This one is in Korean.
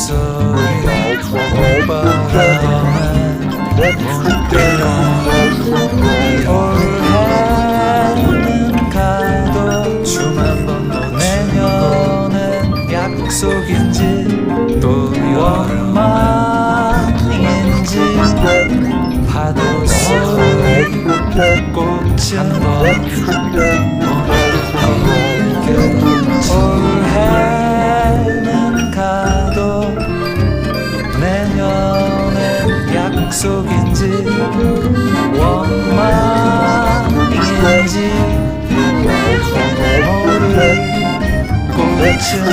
목소리 오빠라는 올해는 가도 춤 한 번 더 내년엔 약속인지 또 원망인지 파도 소리 꽃이 한번 올해는 가도 내년엔 약속인지 원망인지 모를 꽃은